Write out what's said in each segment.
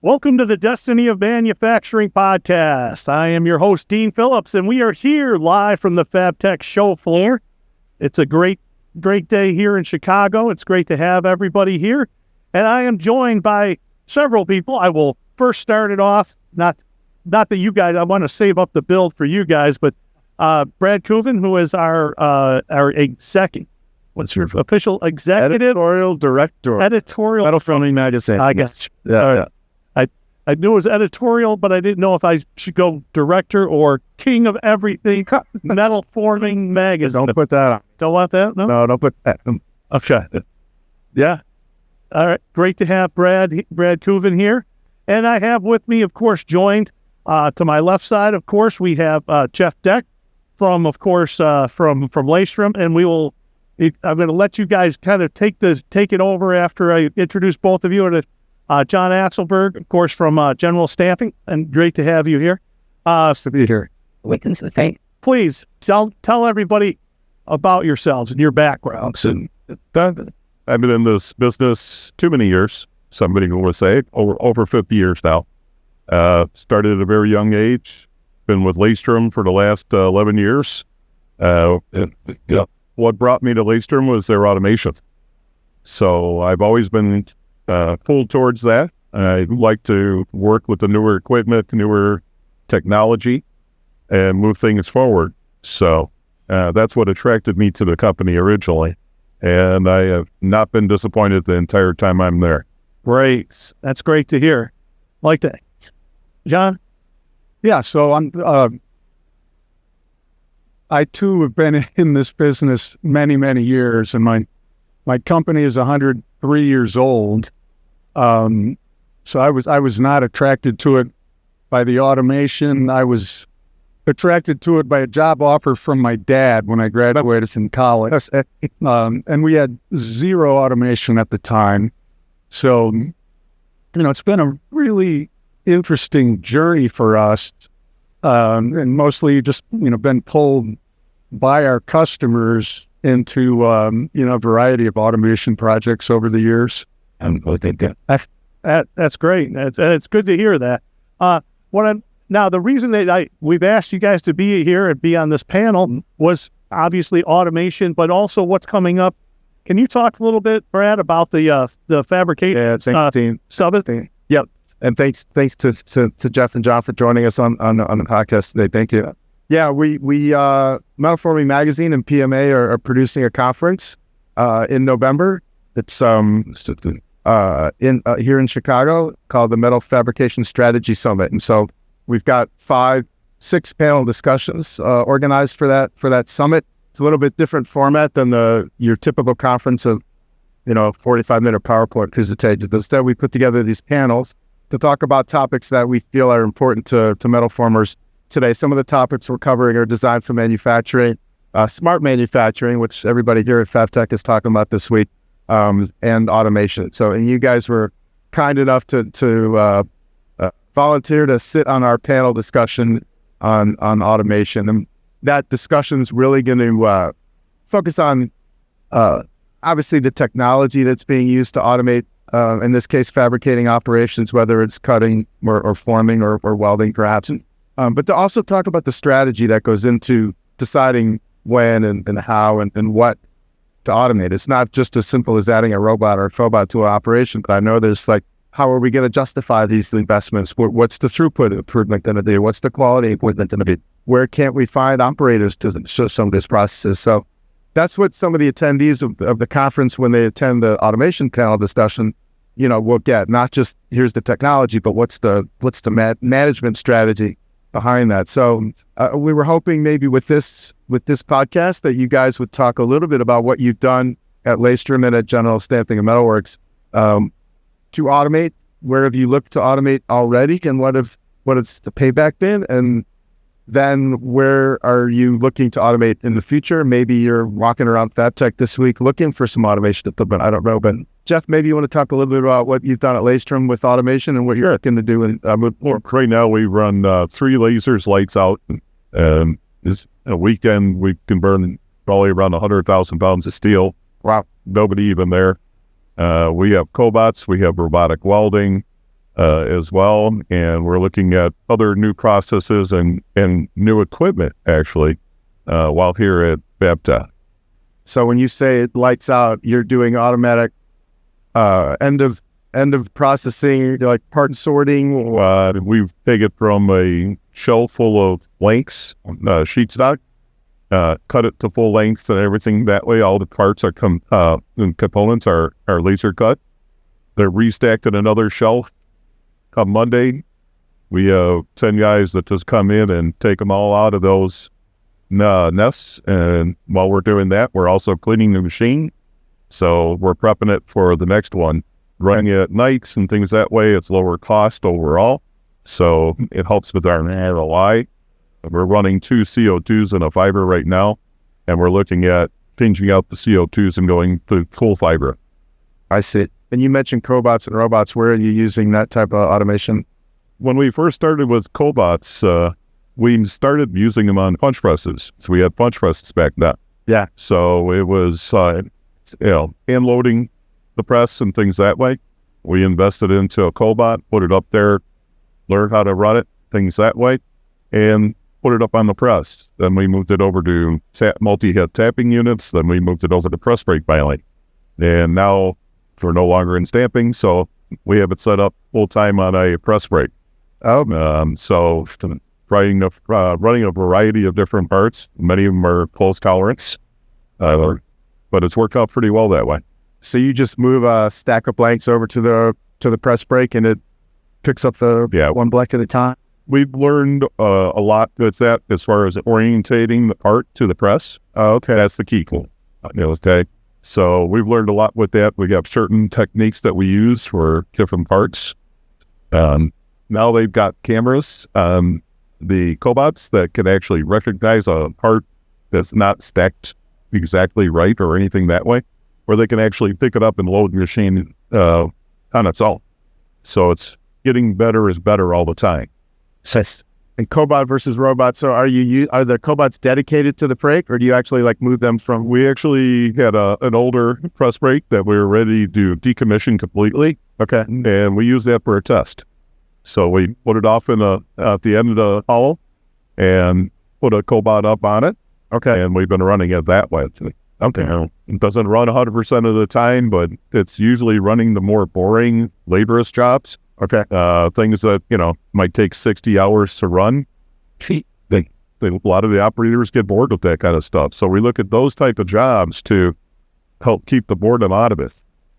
Welcome to the Destiny of Manufacturing podcast. I am your host, Dean Phillips, and we are here live from the FABTECH show floor. It's a great day here in Chicago. It's great to have everybody here. And I am joined by several people. I will first start it off, not that you guys, I want to save up the build for you guys, but Brad Kuvin, who is our executive. What's your official executive? Editorial director. MetalForming magazine. I guess. Yeah. I knew it was editorial, but I didn't know if I should go director or king of everything. MetalForming magazine. Don't put that on. Don't want that? No, don't put that on. Okay. Yeah. All right. Great to have Brad Kuvin here. And I have with me, of course, joined to my left side, of course, we have Jeff Dec from Laystrom. And I'm going to let you guys kind of take it over after I introduce both of you. And John Axelberg, of course, from General Stamping, and great to have you here. To be here. Please tell everybody about yourselves and your backgrounds. I've been in this business too many years. Somebody will say over 50 years now. Started at a very young age. Been with Laystrom for the last 11 years. What brought me to Laystrom was their automation. So I've always been pulled towards that. I like to work with the newer equipment, newer technology, and move things forward. So that's what attracted me to the company originally. And I have not been disappointed the entire time I'm there. Great. That's great to hear. Like that. John? Yeah, so I too have been in this business many, many years, and my company is 103 years old. So I was not attracted to it by the automation. I was attracted to it by a job offer from my dad when I graduated from college. And we had zero automation at the time. So, it's been a really interesting journey for us. And mostly just, been pulled by our customers into, a variety of automation projects over the years. That's great. It's good to hear that. Now, the reason that we've asked you guys to be here and be on this panel was obviously automation, but also what's coming up. Can you talk a little bit, Brad, about the fabrication summit? Yep. And thanks to Jeff and John for joining us on the podcast today. Thank you. Yeah, we MetalForming Magazine and PMA are producing a conference in November. It's here in Chicago called the Metal Fabrication Strategy Summit. And so we've got 6 panel discussions organized for that summit. It's a little bit different format than your typical conference of 45-minute PowerPoint presentation. Instead, we put together these panels to talk about topics that we feel are important to metal formers today. Some of the topics we're covering are design for manufacturing, smart manufacturing, which everybody here at FABTECH is talking about this week, and automation. So, and you guys were kind enough to volunteer to sit on our panel discussion on automation. And that discussion's really going to focus on obviously the technology that's being used to automate, in this case, fabricating operations, whether it's cutting or forming or welding perhaps. But to also talk about the strategy that goes into deciding when and how and what to automate. It's not just as simple as adding a robot or a cobot to an operation, but I know there's how are we going to justify these investments? What's the throughput improvement going to be? What's the quality improvement going to be? Where can't we find operators to show some of these processes? So that's what some of the attendees of the conference, when they attend the automation panel discussion, will get. Not just here's the technology, but what's the management strategy behind that. So we were hoping maybe with this podcast that you guys would talk a little bit about what you've done at Laystrom and at General Stamping and Metalworks to automate. Where have you looked to automate already, and what has the payback been? And then where are you looking to automate in the future? Maybe you're walking around FABTECH this week looking for some automation equipment. I don't know, but Jeff, maybe you want to talk a little bit about what you've done at Laystrom with automation and what you're looking to do. Right now, we run 3 lasers, lights out. This a weekend, we can burn probably around 100,000 pounds of steel. Wow. Nobody even there. We have cobots, we have robotic welding, as well. And we're looking at other new processes and new equipment, actually, while here at FABTECH. So when you say it lights out, you're doing automatic end of processing, like part sorting. We've taken it from a shelf full of lengths, sheet stock, cut it to full length and everything. That way, all the parts are and components are laser cut. They're restacked in another shelf. Come Monday, we have 10 guys that just come in and take them all out of those nests. And while we're doing that, we're also cleaning the machine. So we're prepping it for the next one. Running it at nights and things that way, it's lower cost overall. So it helps with our ROI. We're running 2 CO2s in a fiber right now, and we're looking at changing out the CO2s and going to full fiber. I see. And you mentioned cobots and robots. Where are you using that type of automation? When we first started with cobots, we started using them on punch presses. So we had punch presses back then. Yeah. So it was, hand loading the press and things that way. We invested into a cobot, put it up there, learned how to run it, things that way, and put it up on the press. Then we moved it over to multi-head tapping units. Then we moved it over to press brake filing. And now we're no longer in stamping, so we have it set up full time on a press brake. So running a variety of different parts. Many of them are close tolerance, but it's worked out pretty well that way. So you just move a stack of blanks over to the press brake, and it picks up the one blank at a time. We've learned a lot with that as far as orientating the part to the press. Okay, that's the key. Okay. So we've learned a lot with that. We have certain techniques that we use for different parts. Now they've got cameras, the cobots, that can actually recognize a part that's not stacked exactly right or anything that way, where they can actually pick it up and load the machine on its own. So it's getting better is better all the time. And cobot versus robot. So are the cobots dedicated to the brake, or do you actually move them from? We actually had an older press brake that we were ready to decommission completely. Okay. And we used that for a test. So we put it off at the end of the hollow and put a cobot up on it. Okay. And we've been running it that way. Okay. It doesn't run 100% of the time, but it's usually running the more boring, laborious jobs. Okay. Things that, might take 60 hours to run. A lot of the operators get bored with that kind of stuff. So we look at those type of jobs to help keep the boredom out of it.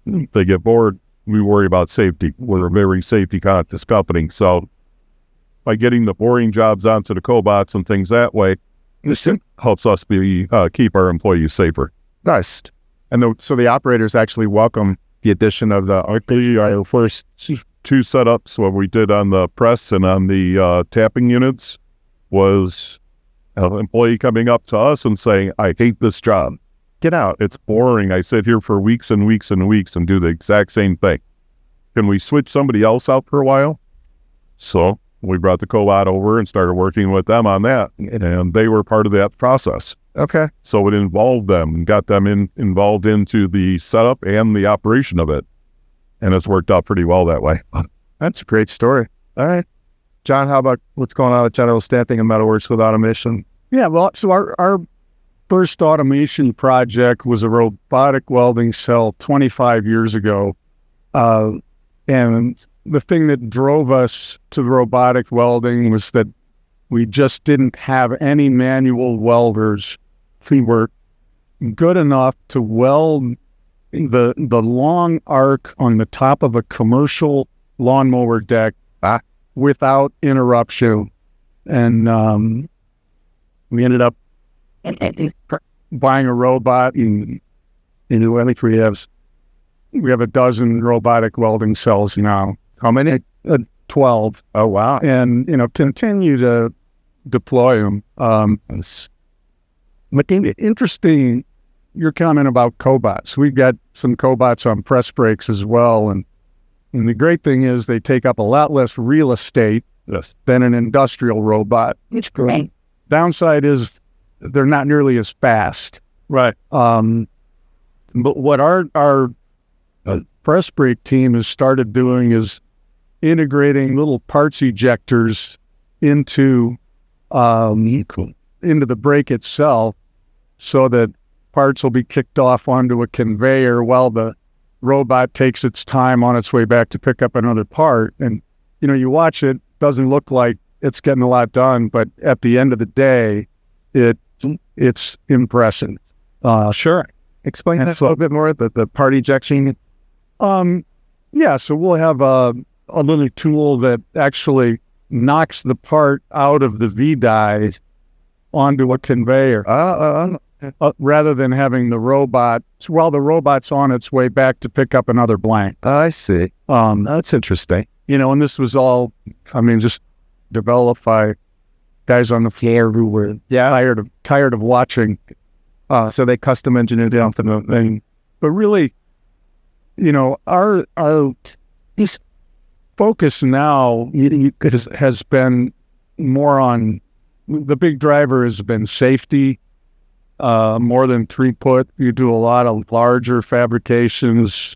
If they get bored, we worry about safety. We're a very safety conscious company. So by getting the boring jobs onto the cobots and things that way, this helps us keep our employees safer. Nice. And so the operators actually welcome the addition of the first 2 setups. What we did on the press and on the tapping units was an employee coming up to us and saying, "I hate this job. Get out. It's boring. I sit here for weeks and weeks and weeks and do the exact same thing. Can we switch somebody else out for a while?" So we brought the cobot over and started working with them on that. And they were part of that process. Okay. So it involved them and got them involved into the setup and the operation of it. And it's worked out pretty well that way. That's a great story. All right. John, how about what's going on at General Stamping and Metalworks with automation? Yeah, well, so our first automation project was a robotic welding cell 25 years ago. And the thing that drove us to the robotic welding was that we just didn't have any manual welders who were good enough to weld the long arc on the top of a commercial lawnmower deck without interruption. And we ended up buying a robot, and I think we have a dozen robotic welding cells now. How many? 12. Oh, wow. And, continue to deploy them. But interesting, your comment about cobots. We've got some cobots on press brakes as well. And the great thing is they take up a lot less real estate than an industrial robot. It's great. Downside is they're not nearly as fast. Right. But what our press brake team has started doing is integrating little parts ejectors into the brake itself, so that parts will be kicked off onto a conveyor while the robot takes its time on its way back to pick up another part. And, you watch it, doesn't look like it's getting a lot done, but at the end of the day, it's impressive. Sure. Explain that a little bit more, the part ejection. Yeah, so we'll have a little tool that actually knocks the part out of the V-die onto a conveyor. Rather than having the robot, while the robot's on its way back to pick up another blank. I see. That's interesting. And this was all, just developed by guys on the floor who were tired of watching. So they custom engineered the thing. But really, our focus now has been more on, the big driver has been safety, more than throughput. You do a lot of larger fabrications.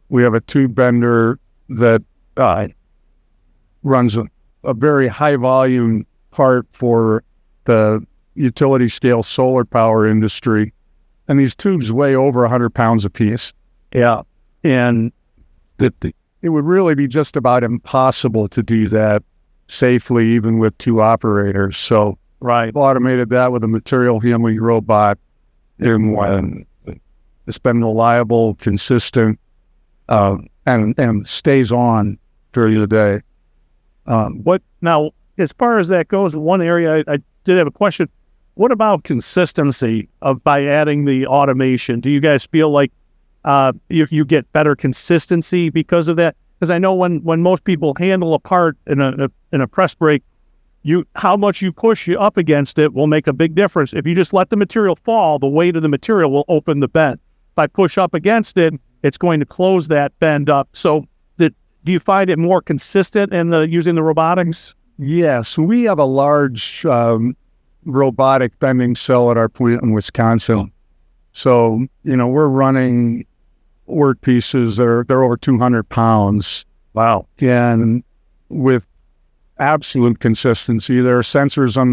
We have a tube bender that runs a very high volume part for the utility scale solar power industry. And these tubes weigh over 100 pounds apiece. Yeah. And it would really be just about impossible to do that safely, even with two operators. So we've automated that with a material handling robot, and it's been reliable, consistent, and stays on during the day. Now, as far as that goes, one area I did have a question. What about consistency by adding the automation? Do you guys feel like you get better consistency because of that? Because I know when most people handle a part in a press brake, how much you push up against it will make a big difference. If you just let the material fall, the weight of the material will open the bend. If I push up against it, it's going to close that bend up. So do you find it more consistent in using the robotics? Yes, we have a large robotic bending cell at our plant in Wisconsin. So, we're running work pieces that they're over 200 pounds. Wow. And with absolute consistency, there are sensors on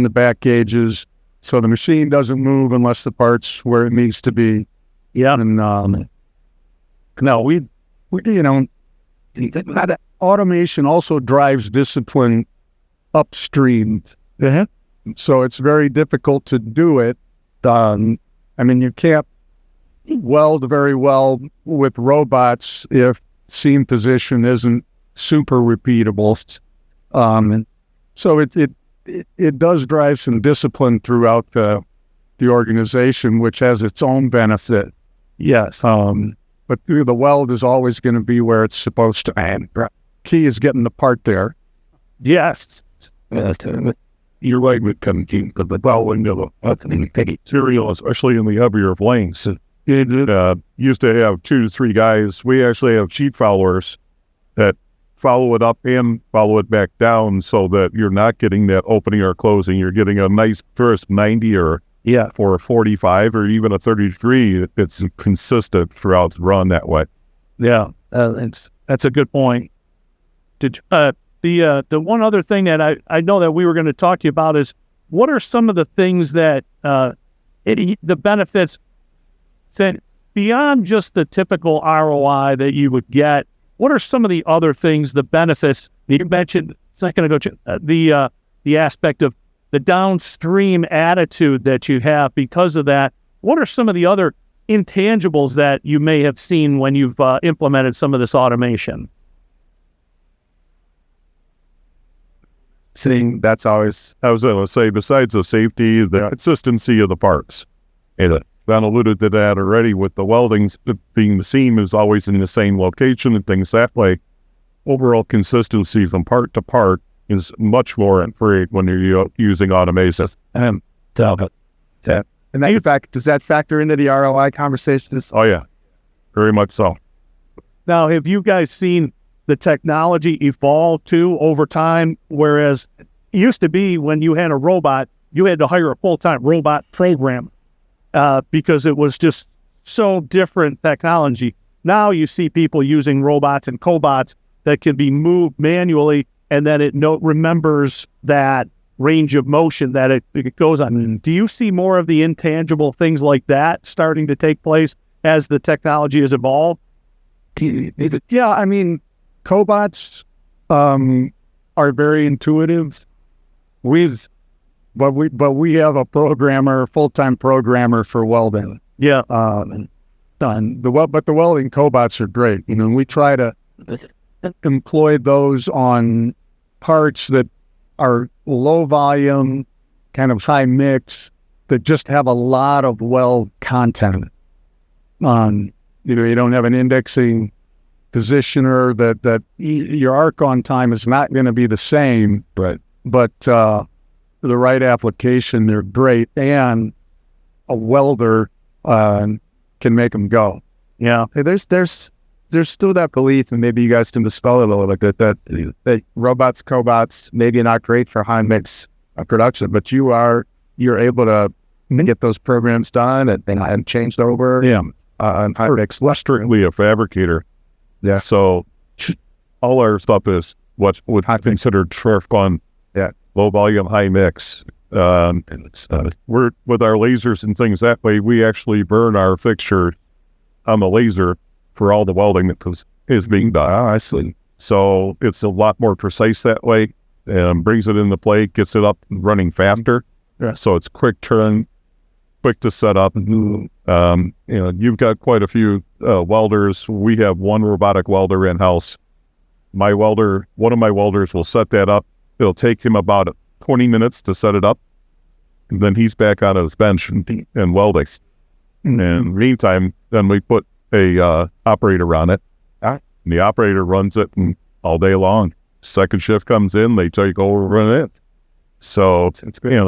the back gauges, so the machine doesn't move unless the part's where it needs to be. Yeah. And that automation also drives discipline upstream. Uh-huh. So it's very difficult to do it. You can't weld very well with robots if seam position isn't super repeatable. So it does drive some discipline throughout the organization, which has its own benefit. Yes. But the weld is always going to be where it's supposed to be. Key is getting the part there. Yes. You're right with competing, but the welding of material, especially in the heavier lanes, it used to have 2 to 3 guys. We actually have sheet followers that follow it up and follow it back down, so that you're not getting that opening or closing. You're getting a nice first 90 or for a 45 or even a 33. It's consistent throughout the run that way. Yeah, that's a good point. The one other thing that I know that we were going to talk to you about is, what are some of the things that the benefits that beyond just the typical ROI that you would get? What are some of the other things, the benefits you mentioned a second ago, the aspect of the downstream attitude that you have because of that? What are some of the other intangibles that you may have seen when you've implemented some of this automation? That's always, I was going to say, besides the safety, the consistency of the parts. And Ben alluded to that already with the weldings, being the seam is always in the same location and things that way. Overall consistency from part to part is much more improved when you're using automation. And that, in fact, does that factor into the ROI conversations? Oh, yeah. Very much so. Now, have you guys seen the technology evolve too over time? Whereas it used to be when you had a robot, you had to hire a full-time robot programmer because it was just so different technology. Now you see people using robots and cobots that can be moved manually, and then it remembers that range of motion that it goes on. Do you see more of the intangible things like that starting to take place as the technology has evolved? Yeah, I mean, cobots are very intuitive. But we have a full-time programmer for welding. Yeah. But the welding cobots are great. We try to employ those on parts that are low volume, kind of high mix, that just have a lot of weld content. You don't have an indexing positioner that your arc-on time is not going to be the same. Right. But for the right application, they're great, and a welder can make them go. Yeah. Hey, there's still that belief, and maybe you guys can dispel it a little bit, that robots, cobots, maybe not great for high mix production, but you're able to get those programs done and changed over. Yeah. On high mix. We're strictly a fabricator. Yeah. So all our stuff is what would be considered turf on. Yeah. Low volume, high mix. We're with our lasers and things that way. We actually burn our fixture on the laser for all the welding that is being done. I see. So it's a lot more precise that way, and brings it into play, gets it up and running faster. Yeah. So it's quick turn, quick to set up. You've got quite a few welders. We have one robotic welder in house. One of my welders will set that up. It'll take him about 20 minutes to set it up. And then he's back on his bench and welding. Mm-hmm. And meantime, then we put a operator on it. And the operator runs it all day long. Second shift comes in, they take over and it. So it's great.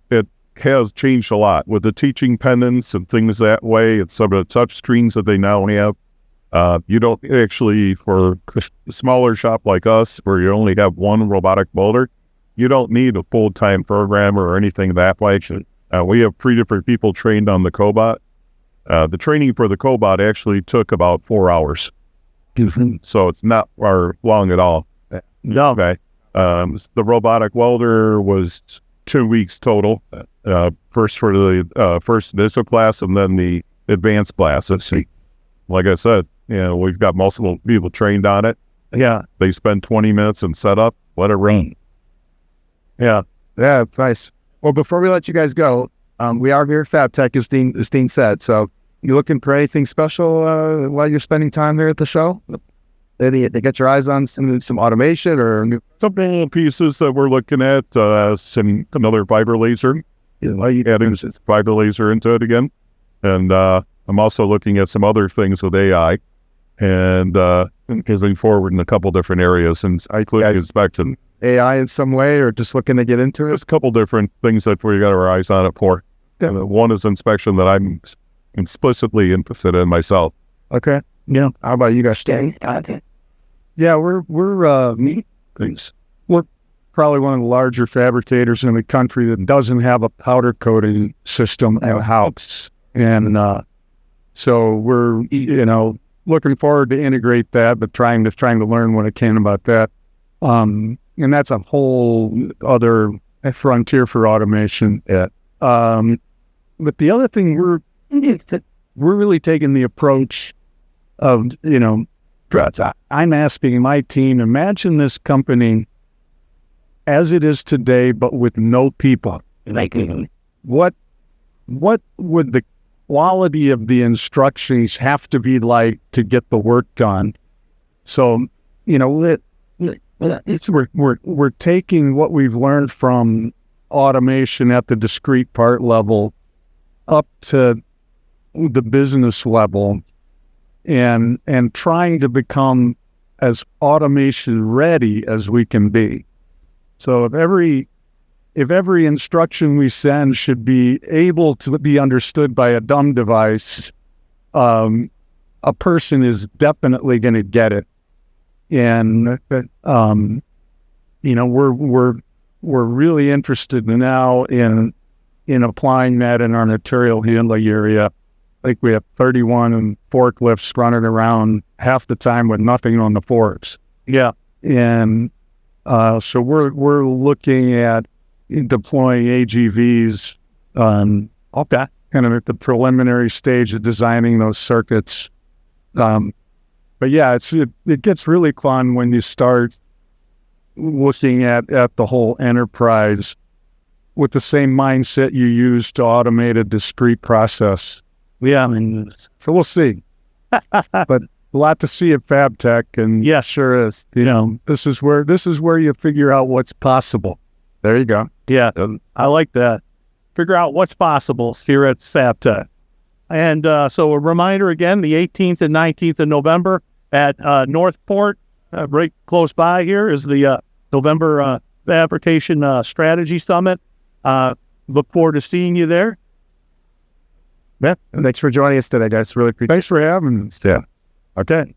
It has changed a lot with the teaching pendants and things that way, and some of the touch screens that they now have. You don't actually, for a smaller shop like us, where you only have one robotic welder, you don't need a full-time programmer or anything that way. We have 3 different people trained on the cobot. The training for the cobot actually took about 4 hours. Mm-hmm. So it's not long at all. No. Okay. The robotic welder was 2 weeks total. First for the first initial class, and then the advanced class. Like I said, we've got multiple people trained on it. Yeah. They spend 20 minutes and set up, let it run. Yeah. Yeah, nice. Well, before we let you guys go, we are here at FABTECH, as Dean said. So you looking for anything special while you're spending time here at the show? They get your eyes on some automation or some pieces that we're looking at, another fiber laser, adding fiber laser into it again. And I'm also looking at some other things with AI and moving forward in a couple different areas. And I expect AI in some way, or just looking to get into it? There's a couple different things that we got our eyes on it for. Yeah. One is inspection that I'm explicitly interested in myself. Okay. Yeah. How about you guys? Yeah, we're probably one of the larger fabricators in the country that doesn't have a powder coating system in house, and so we're looking forward to integrate that, but trying to learn what I can about that. And that's a whole other frontier for automation. Yeah. But the other thing we're really taking the approach of, I'm asking my team, imagine this company as it is today, but with no people. What would the quality of the instructions have to be like to get the work done? So, we're taking what we've learned from automation at the discrete part level up to the business level and trying to become as automation ready as we can be. So if every instruction we send should be able to be understood by a dumb device, a person is definitely going to get it. And we're really interested now in applying that in our material handling area. I think we have 31 forklifts running around half the time with nothing on the forks. Yeah. And so we're looking at deploying AGVs Okay. kind of at the preliminary stage of designing those circuits. But yeah, it gets really fun when you start looking at the whole enterprise with the same mindset you use to automate a discrete process. Yeah. I mean, So we'll see. But a lot to see at FABTECH, and yeah, sure is. this is where you figure out what's possible. There you go. Yeah, I like that. Figure out what's possible here at FABTECH. And so a reminder again, the 18th and 19th of November at Northport, right close by here, is the November Fabrication Strategy Summit. Look forward to seeing you there. Yeah. Thanks for joining us today, guys. Really appreciate it. Thanks for having us. Yeah. Okay.